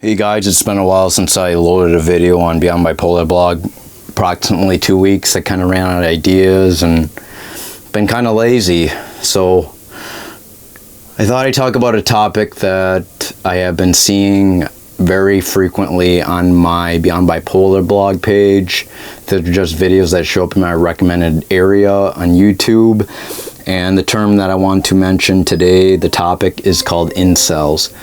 Hey guys, it's been a while since I loaded a video on Beyond Bipolar blog. Approximately 2 weeks. I kind of ran out of ideas and been kind of lazy. So I thought I'd talk about a topic that I have been seeing very frequently on my Beyond Bipolar blog page. They're just videos that show up in my recommended area on YouTube. And the term that I want to mention today, the topic is called incels.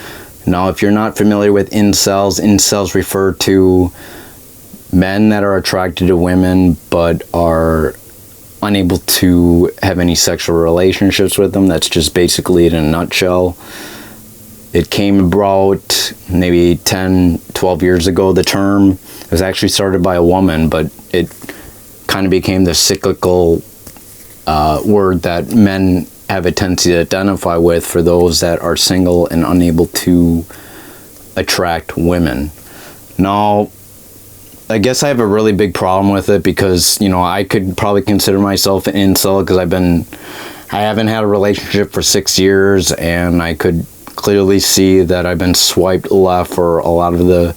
Now, if you're not familiar with incels refer to men that are attracted to women but are unable to have any sexual relationships with them. That's just basically it in a nutshell. It came about maybe 10, 12 years ago, the term. It was actually started by a woman, but it kind of became the cyclical word that men have a tendency to identify with for those that are single and unable to attract women. Now, I guess I have a really big problem with it because, I could probably consider myself an incel because I haven't had a relationship for 6 years, and I could clearly see that I've been swiped left for a lot of the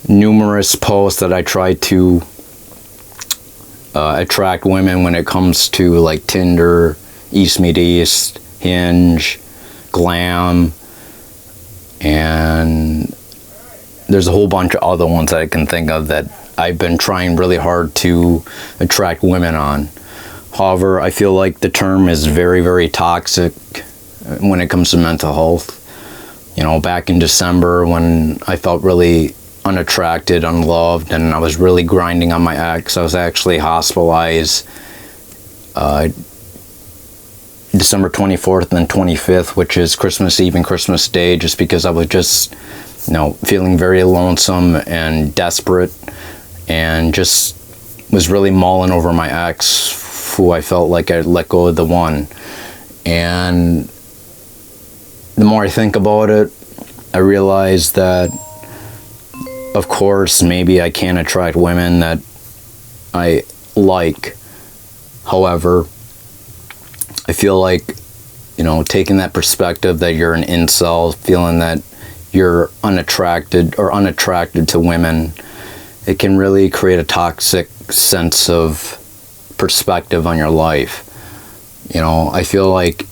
numerous posts that I try to attract women when it comes to like Tinder, East Meet East, Hinge, Glam, and there's a whole bunch of other ones that I can think of that I've been trying really hard to attract women on. However, I feel like the term is very, very toxic when it comes to mental health. Back in December when I felt really unattracted, unloved, and I was really grinding on my ex, I was actually hospitalized December 24th and 25th, which is Christmas Eve and Christmas Day, just because I was just, feeling very lonesome and desperate, and just was really mulling over my ex, who I felt like I'd let go of the one. And the more I think about it, I realize that, of course, maybe I can attract women that I like. However, I feel like, taking that perspective that you're an incel, feeling that you're unattracted to women, it can really create a toxic sense of perspective on your life. I feel like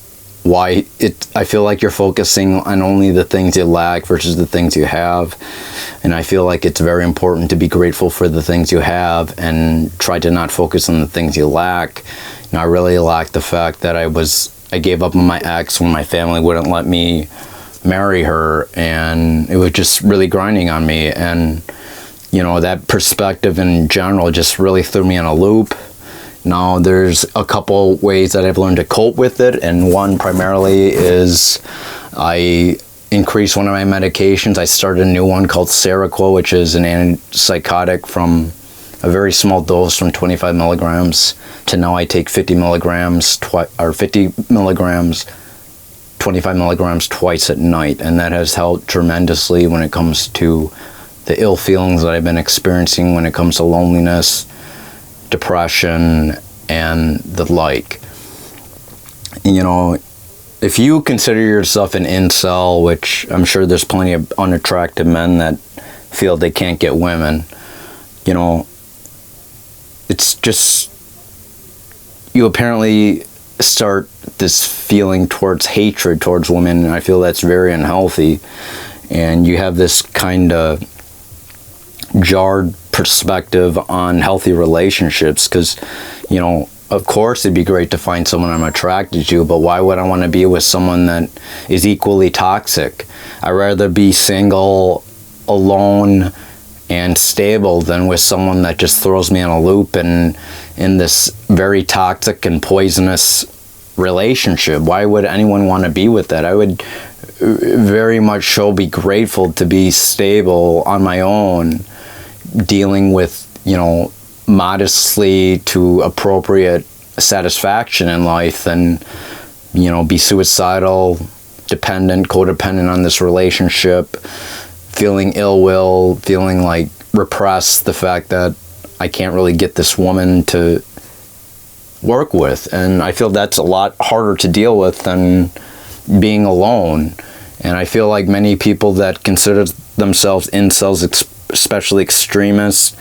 you're focusing on only the things you lack versus the things you have. And I feel like it's very important to be grateful for the things you have and try to not focus on the things you lack. I really lacked the fact that I gave up on my ex when my family wouldn't let me marry her, and it was just really grinding on me. And that perspective in general just really threw me in a loop. Now there's a couple ways that I've learned to cope with it, and one primarily is I increased one of my medications. I started a new one called Seroquel, which is an antipsychotic from a very small dose from 25 milligrams to now I take 50 milligrams, 25 milligrams twice at night. And that has helped tremendously when it comes to the ill feelings that I've been experiencing when it comes to loneliness, depression, and the like. If you consider yourself an incel, which I'm sure there's plenty of unattractive men that feel they can't get women, it's just, you apparently start this feeling towards hatred towards women, and I feel that's very unhealthy. And you have this kind of jarred perspective on healthy relationships because, of course it'd be great to find someone I'm attracted to, but why would I want to be with someone that is equally toxic? I'd rather be single, alone, and stable than with someone that just throws me in a loop and in this very toxic and poisonous relationship. Why would anyone want to be with that? I would very much so be grateful to be stable on my own, dealing with, modestly to appropriate satisfaction in life, and, be suicidal, dependent, codependent on this relationship, feeling ill will, feeling like repressed the fact that I can't really get this woman to work with. And I feel that's a lot harder to deal with than being alone. And I feel like many people that consider themselves incels, especially extremists,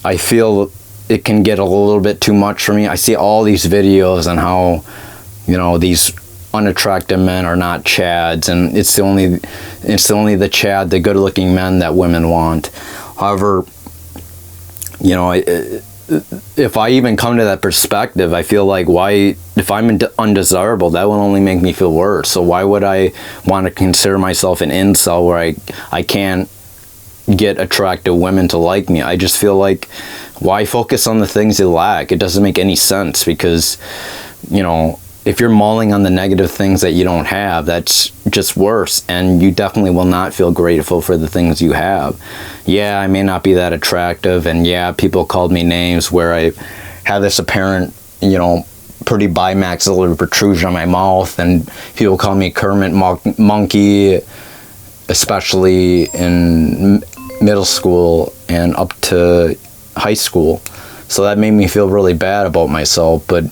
I feel it can get a little bit too much for me. I see all these videos on how, you know, these unattractive men are not chads, and it's only the chad, the good-looking men that women want. However, you know, if I even come to that perspective, I feel like, why, if I'm undesirable, that will only make me feel worse. So why would I want to consider myself an incel where I can't get attractive women to like me? I just feel like, why focus on the things you lack? It doesn't make any sense, because, you know, if you're mulling on the negative things that you don't have, that's just worse, and you definitely will not feel grateful for the things you have. Yeah, I may not be that attractive, and yeah, people called me names where I have this apparent, you know, pretty bimaxillary protrusion on my mouth, and people call me Kermit Monkey, especially in middle school and up to high school. So that made me feel really bad about myself. But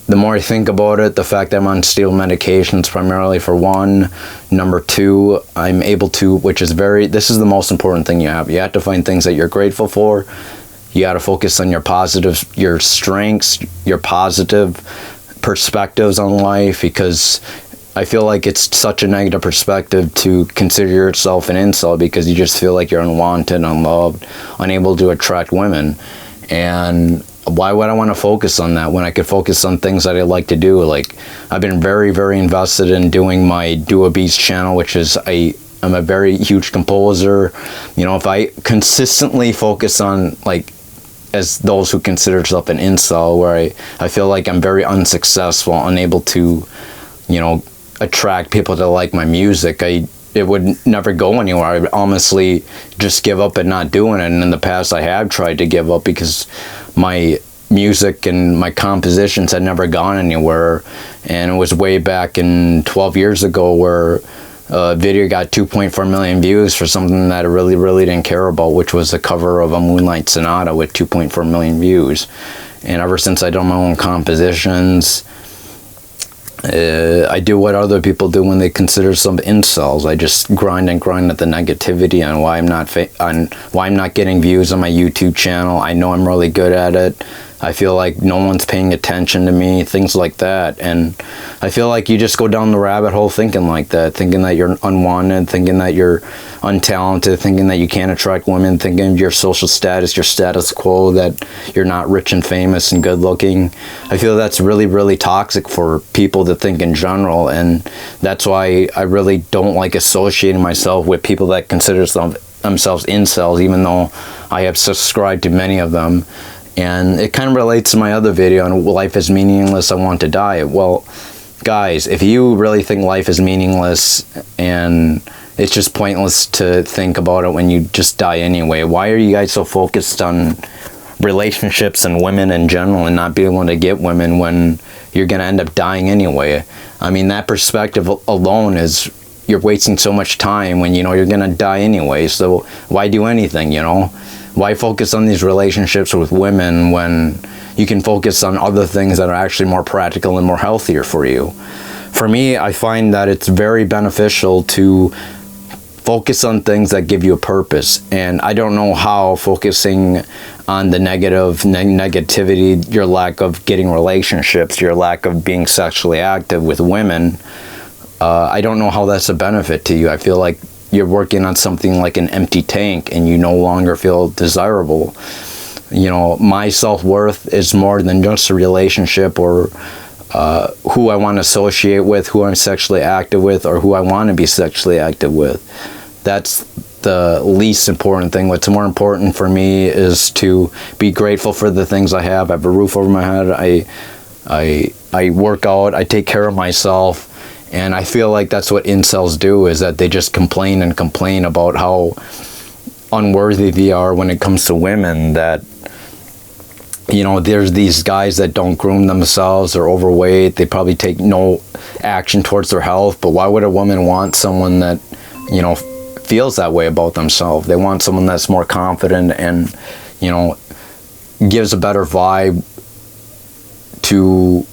the more I think about it, the fact that I'm on stable medications primarily, for one. Number two, I'm able to, this is the most important thing you have. You have to find things that you're grateful for. You got to focus on your strengths, your positive perspectives on life, because I feel like it's such a negative perspective to consider yourself an incel, because you just feel like you're unwanted, unloved, unable to attract women. And why would I want to focus on that when I could focus on things that I like to do? Like, I've been very, very invested in doing my Do a Beast channel, which is I'm a very huge composer. You know, if I consistently focus on, like, as those who consider themselves an incel, where I feel like I'm very unsuccessful, unable to, you know, attract people to like my music, it would never go anywhere. I would honestly just give up and not doing it. And in the past, I have tried to give up because my music and my compositions had never gone anywhere. And it was way back in 12 years ago where a video got 2.4 million views for something that I really, really didn't care about, which was a cover of a Moonlight Sonata with 2.4 million views. And ever since I done my own compositions, I do what other people do when they consider some incels. I just grind and grind at the negativity on why I'm not getting views on my YouTube channel. I know I'm really good at it. I feel like no one's paying attention to me, things like that. And I feel like you just go down the rabbit hole thinking like that, thinking that you're unwanted, thinking that you're untalented, thinking that you can't attract women, thinking your social status, your status quo, that you're not rich and famous and good looking. I feel that's really, really toxic for people to think in general. And that's why I really don't like associating myself with people that consider themselves incels, even though I have subscribed to many of them. And it kind of relates to my other video on life is meaningless, I want to die. Well, guys, if you really think life is meaningless and it's just pointless to think about it when you just die anyway, why are you guys so focused on relationships and women in general and not being able to get women when you're going to end up dying anyway? I mean, that perspective alone is, you're wasting so much time when you know you're going to die anyway. So why do anything, you know? Why focus on these relationships with women when you can focus on other things that are actually more practical and more healthier for you? For me, I find that it's very beneficial to focus on things that give you a purpose. And I don't know how focusing on the negativity, your lack of getting relationships, your lack of being sexually active with women, I don't know how that's a benefit to you. I feel like you're working on something like an empty tank and you no longer feel desirable. You know, my self-worth is more than just a relationship or who I want to associate with, who I'm sexually active with, or who I want to be sexually active with. That's the least important thing. What's more important for me is to be grateful for the things I have. I have a roof over my head. I work out. I take care of myself. And I feel like that's what incels do, is that they just complain and complain about how unworthy they are when it comes to women. That, you know, there's these guys that don't groom themselves, they're overweight, they probably take no action towards their health. But why would a woman want someone that, you know, feels that way about themselves? They want someone that's more confident and, you know, gives a better vibe to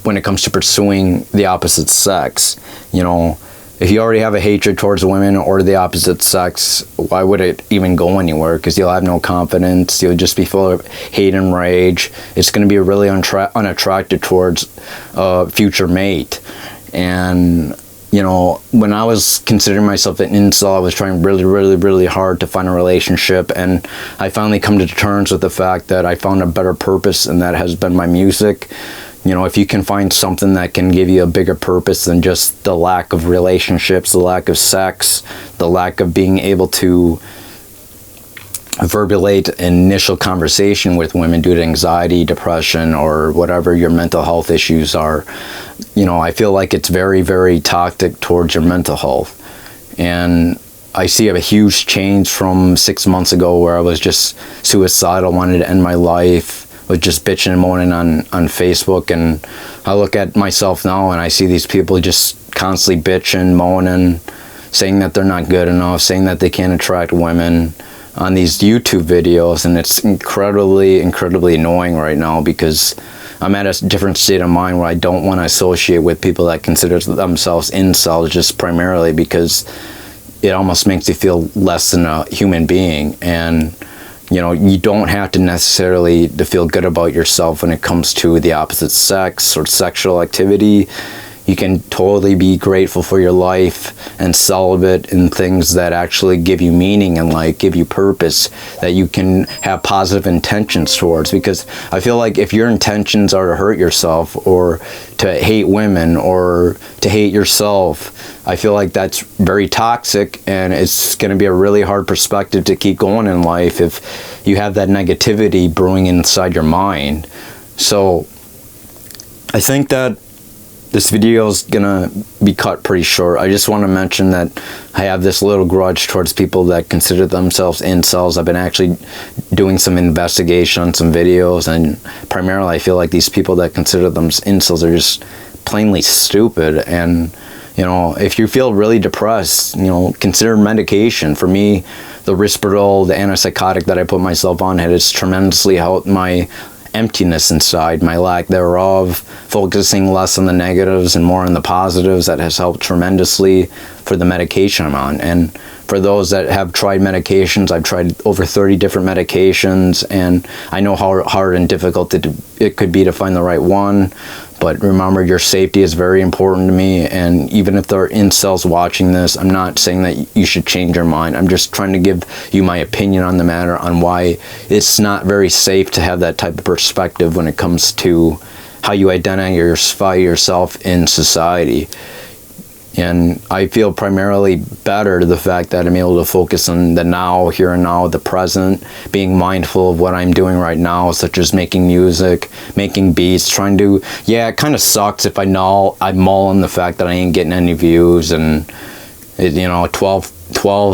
when it comes to pursuing the opposite sex. You know, if you already have a hatred towards women or the opposite sex, why would it even go anywhere? Because you'll have no confidence. You'll just be full of hate and rage. It's going to be really unattracted towards a future mate. And, you know, when I was considering myself an incel, I was trying really hard to find a relationship. And I finally come to terms with the fact that I found a better purpose, and that has been my music. You know, if you can find something that can give you a bigger purpose than just the lack of relationships, the lack of sex, the lack of being able to verbulate initial conversation with women due to anxiety, depression, or whatever your mental health issues are, you know, I feel like it's very toxic towards your mental health. And I see a huge change from 6 months ago, where I was just suicidal, wanted to end my life, was just bitching and moaning on Facebook. And I look at myself now and I see these people just constantly bitching, moaning, saying that they're not good enough, saying that they can't attract women on these YouTube videos. And it's incredibly annoying right now, because I'm at a different state of mind where I don't want to associate with people that consider themselves incels, just primarily because it almost makes you feel less than a human being. And you know, you don't have to necessarily to feel good about yourself when it comes to the opposite sex or sexual activity. You can totally be grateful for your life and celibate in things that actually give you meaning and like give you purpose, that you can have positive intentions towards. Because I feel like if your intentions are to hurt yourself or to hate women or to hate yourself, I feel like that's very toxic, and it's going to be a really hard perspective to keep going in life if you have that negativity brewing inside your mind. So I think that this video is gonna be cut pretty short. I just want to mention that I have this little grudge towards people that consider themselves incels. I've been actually doing some investigation on some videos, and primarily I feel like these people that consider themselves incels are just plainly stupid. And you know, if you feel really depressed, you know, consider medication. For me, the Risperdal, the antipsychotic that I put myself on, has tremendously helped my emptiness inside, my lack thereof, focusing less on the negatives and more on the positives. That has helped tremendously for the medication I'm on. And for those that have tried medications, I've tried over 30 different medications, and I know how hard and difficult it could be to find the right one. But remember, your safety is very important to me, and even if there are incels watching this, I'm not saying that you should change your mind. I'm just trying to give you my opinion on the matter, on why it's not very safe to have that type of perspective when it comes to how you identify yourself in society. And I feel primarily better to the fact that I'm able to focus on the now, here and now, the present, being mindful of what I'm doing right now, such as making music, making beats, trying to, yeah, it kind of sucks if I mull on the fact that I ain't getting any views, and you know, 12,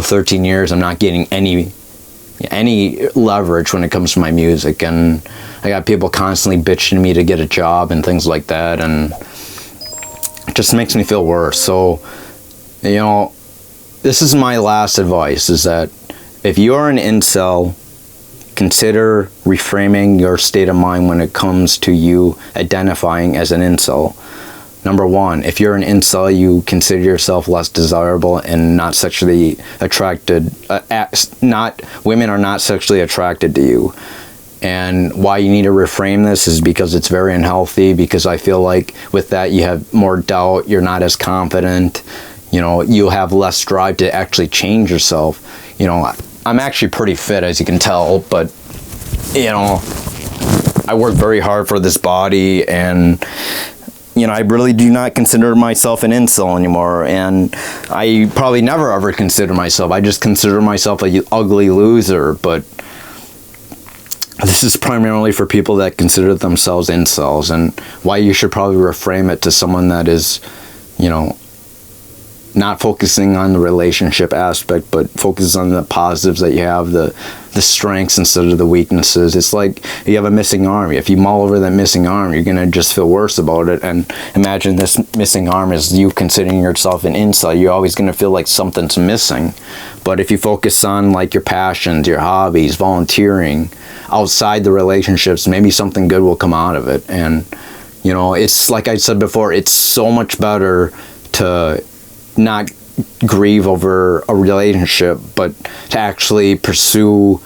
13 years, I'm not getting any leverage when it comes to my music, and I got people constantly bitching me to get a job and things like that, and it just makes me feel worse. So, you know, this is my last advice, is that if you're an incel, consider reframing your state of mind when it comes to you identifying as an incel. Number one, if you're an incel, you consider yourself less desirable and not sexually attracted. Women are not sexually attracted to you. And why you need to reframe this is because it's very unhealthy, because I feel like with that you have more doubt, you're not as confident, you know, you'll have less drive to actually change yourself. You know, I'm actually pretty fit, as you can tell, but, you know, I work very hard for this body, and, you know, I really do not consider myself an incel anymore, and I probably never ever consider myself. I just consider myself a ugly loser. But this is primarily for people that consider themselves incels, and why you should probably reframe it to someone that is, you know, not focusing on the relationship aspect, but focuses on the positives that you have, the strengths instead of the weaknesses. It's like you have a missing arm. If you mull over that missing arm, you're going to just feel worse about it. And imagine this missing arm is you considering yourself an incel. You're always going to feel like something's missing. But if you focus on like your passions, your hobbies, volunteering, outside the relationships, maybe something good will come out of it. And, you know, it's like I said before, it's so much better to not grieve over a relationship, but to actually pursue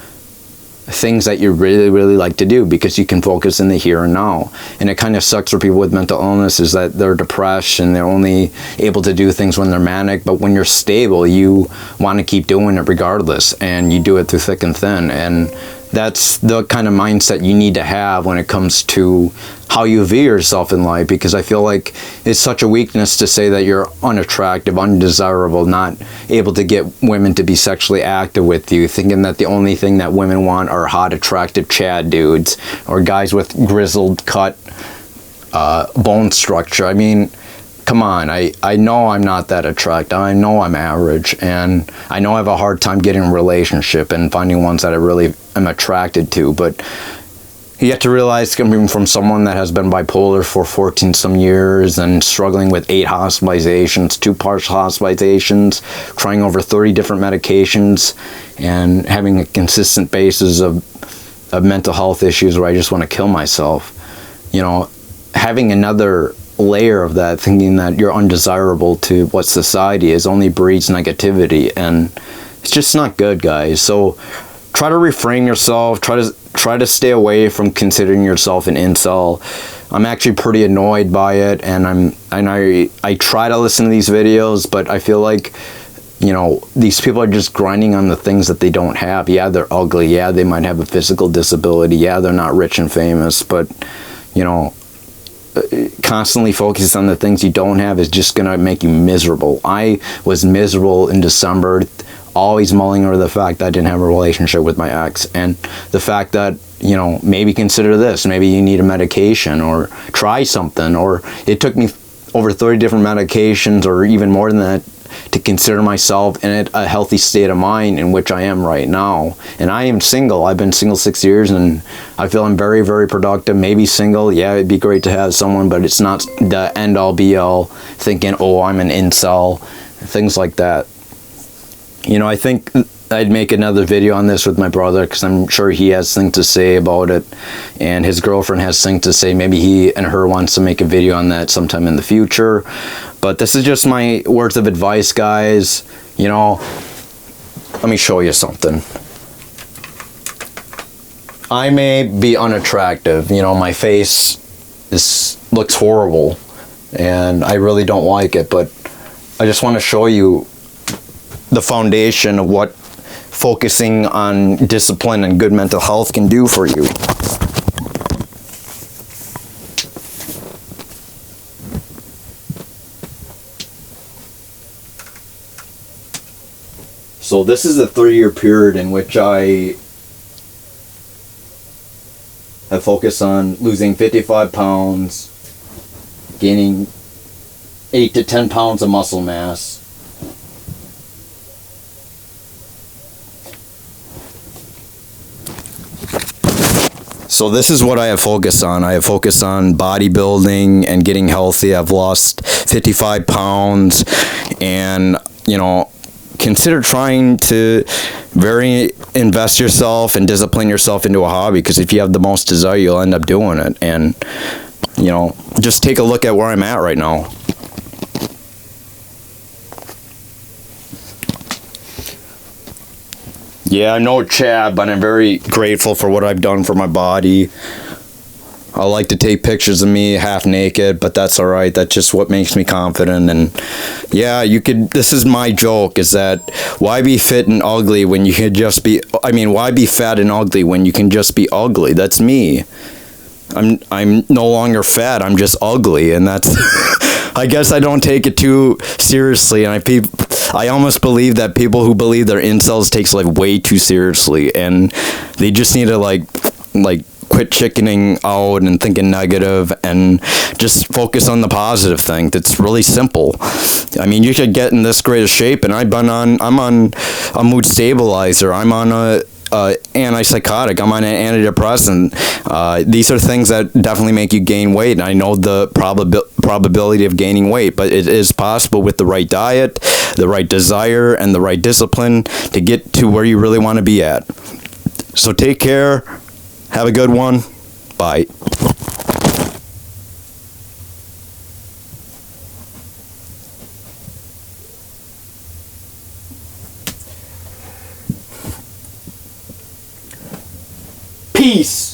things that you really, really like to do, because you can focus in the here and now. And it kind of sucks for people with mental illness, is that they're depressed and they're only able to do things when they're manic. But when you're stable, you want to keep doing it regardless, and you do it through thick and thin. And that's the kind of mindset you need to have when it comes to how you view yourself in life, because I feel like it's such a weakness to say that you're unattractive, undesirable, not able to get women to be sexually active with you, thinking that the only thing that women want are hot, attractive Chad dudes or guys with grizzled cut bone structure. I mean, come on, I know I'm not that attractive. I know I'm average, and I know I have a hard time getting a relationship and finding ones that I really am attracted to. But you have to realize, coming from someone that has been bipolar for 14 some years and struggling with 8 hospitalizations, 2 partial hospitalizations, trying over 30 different medications, and having a consistent basis of mental health issues where I just want to kill myself. You know, having another layer of that, thinking that you're undesirable to what society is, only breeds negativity, and it's just not good, guys. So try to refrain yourself, try to stay away from considering yourself an incel. I'm actually pretty annoyed by it, and I try to listen to these videos, but I feel like, you know, these people are just grinding on the things that they don't have. Yeah, they're ugly. Yeah, they might have a physical disability. Yeah, they're not rich and famous, but, you know, constantly focus on the things you don't have is just going to make you miserable. I was miserable in December, always mulling over the fact that I didn't have a relationship with my ex, and the fact that, you know, maybe consider this, maybe you need a medication, or try something. Or it took me over 30 different medications, or even more than that, to consider myself in a healthy state of mind in which I am right now. And I am single. I've been single 6 years, and I feel I'm very, very productive. Maybe single, yeah, it'd be great to have someone, but it's not the end-all be-all thinking, oh, I'm an incel, things like that. You know, I think I'd make another video on this with my brother, because I'm sure he has things to say about it, and his girlfriend has things to say. Maybe he and her wants to make a video on that sometime in the future. But this is just my words of advice, guys. You know, let me show you something. I may be unattractive. You know, my face looks horrible, and I really don't like it, but I just want to show you the foundation of what focusing on discipline and good mental health can do for you. So this is a 3-year period in which I have focused on losing 55 pounds, gaining 8 to 10 pounds of muscle mass, so this is what I have focused on. I have focused on bodybuilding and getting healthy. I've lost 55 pounds, and, you know, consider trying to invest yourself and discipline yourself into a hobby, because if you have the most desire, you'll end up doing it. And, you know, just take a look at where I'm at right now. Yeah, I'm no Chad, but I'm very grateful for what I've done for my body. I like to take pictures of me half naked, but that's all right. That's just what makes me confident. And yeah, this is my joke, is that why be fit and ugly when you could just be, why be fat and ugly when you can just be ugly? That's me. I'm no longer fat, I'm just ugly, and that's I guess I don't take it too seriously, and I almost believe that people who believe they're incels takes life way too seriously, and they just need to like quit chickening out and thinking negative, and just focus on the positive thing. That's really simple. I mean, you could get in this great a shape, and I'm on a mood stabilizer, I'm on a antipsychotic, I'm on an antidepressant. These are things that definitely make you gain weight, and I know the probability of gaining weight, but it is possible with the right diet, the right desire, and the right discipline to get to where you really want to be at. So take care, have a good one, bye. Peace.